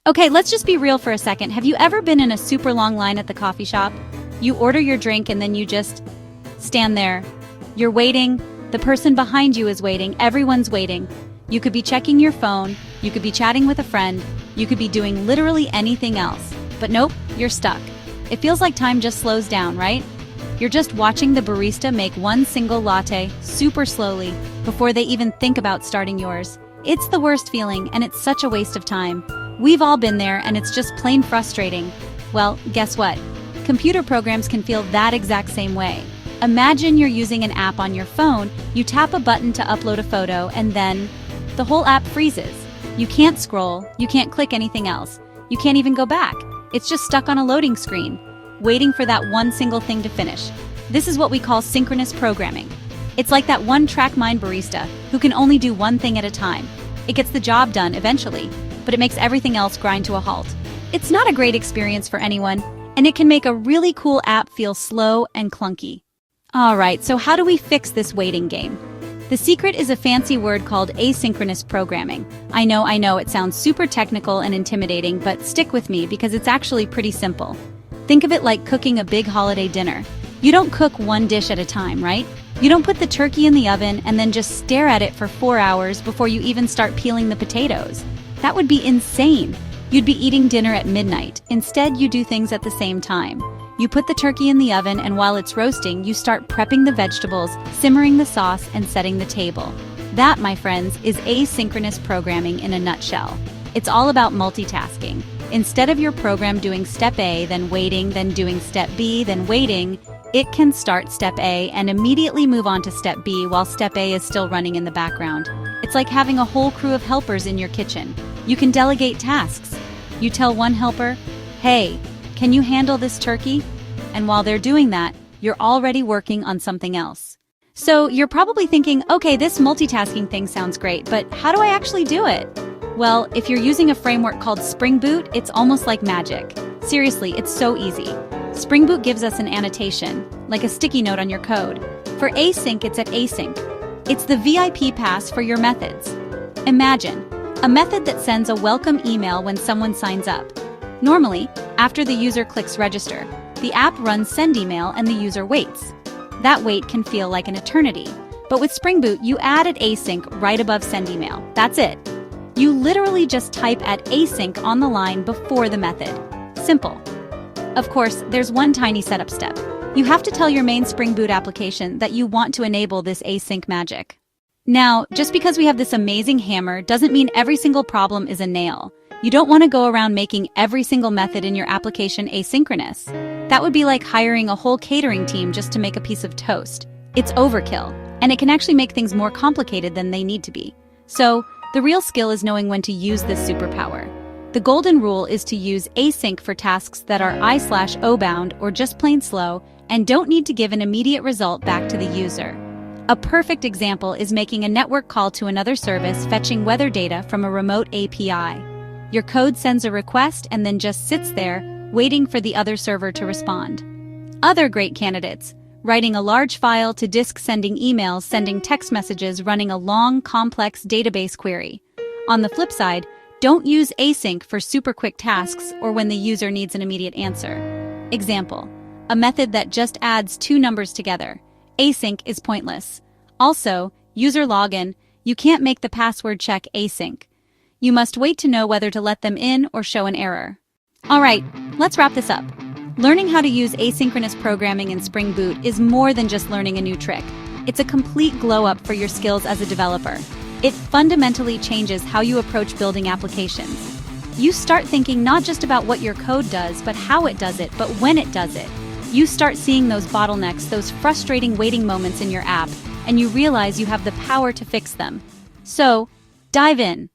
Okay, let's just be real for a second. Have you ever been in a super long line at the coffee shop? You order your drink and then you just stand there. You're waiting, the person behind you is waiting, everyone's waiting. You could be checking your phone, you could be chatting with a friend, you could be doing literally anything else. But nope, you're stuck. It feels like time just slows down, right? You're just watching the barista make one single latte super slowly before they even think about starting yours. It's the worst feeling, and it's such a waste of time. We've all been there, and it's just plain frustrating. Well, guess what? Computer programs can feel that exact same way. Imagine you're using an app on your phone, you tap a button to upload a photo, and then the whole app freezes. You can't scroll, you can't click anything else. You can't even go back. It's just stuck on a loading screen, waiting for that one single thing to finish. This is what we call synchronous programming. It's like that one-track mind barista who can only do one thing at a time. It gets the job done eventually, but it makes everything else grind to a halt. It's not a great experience for anyone, and it can make a really cool app feel slow and clunky. Alright, so how do we fix this waiting game? The secret is a fancy word called asynchronous programming. I know, it sounds super technical and intimidating, but stick with me because it's actually pretty simple. Think of it like cooking a big holiday dinner. You don't cook one dish at a time, right? You don't put the turkey in the oven and then just stare at it for 4 hours before you even start peeling the potatoes. That would be insane. You'd be eating dinner at midnight. Instead, you do things at the same time. You put the turkey in the oven, and while it's roasting, you start prepping the vegetables, simmering the sauce, and setting the table. That, my friends, is asynchronous programming in a nutshell. It's all about multitasking. Instead of your program doing step A, then waiting, then doing step B, then waiting, it can start step A and immediately move on to step B while step A is still running in the background. It's like having a whole crew of helpers in your kitchen. You can delegate tasks. You tell one helper, "Hey, can you handle this turkey?" And while they're doing that, you're already working on something else. So you're probably thinking, okay, this multitasking thing sounds great, but how do I actually do it? Well, if you're using a framework called Spring Boot, it's almost like magic. Seriously, it's so easy. Spring Boot gives us an annotation, like a sticky note on your code. For async, it's at async. It's the VIP pass for your methods. Imagine a method that sends a welcome email when someone signs up. Normally, after the user clicks register, the app runs send email and the user waits. That wait can feel like an eternity. But with Spring Boot, you add at async right above send email. That's it. You literally just type at async on the line before the method. Simple. Of course, there's one tiny setup step. You have to tell your main Spring Boot application that you want to enable this async magic. Now, just because we have this amazing hammer doesn't mean every single problem is a nail. You don't want to go around making every single method in your application asynchronous. That would be like hiring a whole catering team just to make a piece of toast. It's overkill, and it can actually make things more complicated than they need to be. So, the real skill is knowing when to use this superpower. The golden rule is to use async for tasks that are I/O bound or just plain slow and don't need to give an immediate result back to the user. A perfect example is making a network call to another service fetching weather data from a remote API. Your code sends a request and then just sits there, waiting for the other server to respond. Other great candidates: writing a large file to disk, sending emails, sending text messages, running a long, complex database query. On the flip side, don't use async for super quick tasks or when the user needs an immediate answer. Example: a method that just adds two numbers together. Async is pointless. Also, user login, you can't make the password check async. You must wait to know whether to let them in or show an error. Alright, let's wrap this up. Learning how to use asynchronous programming in Spring Boot is more than just learning a new trick. It's a complete glow-up for your skills as a developer. It fundamentally changes how you approach building applications. You start thinking not just about what your code does, but how it does it, but when it does it. You start seeing those bottlenecks, those frustrating waiting moments in your app, and you realize you have the power to fix them. So, dive in.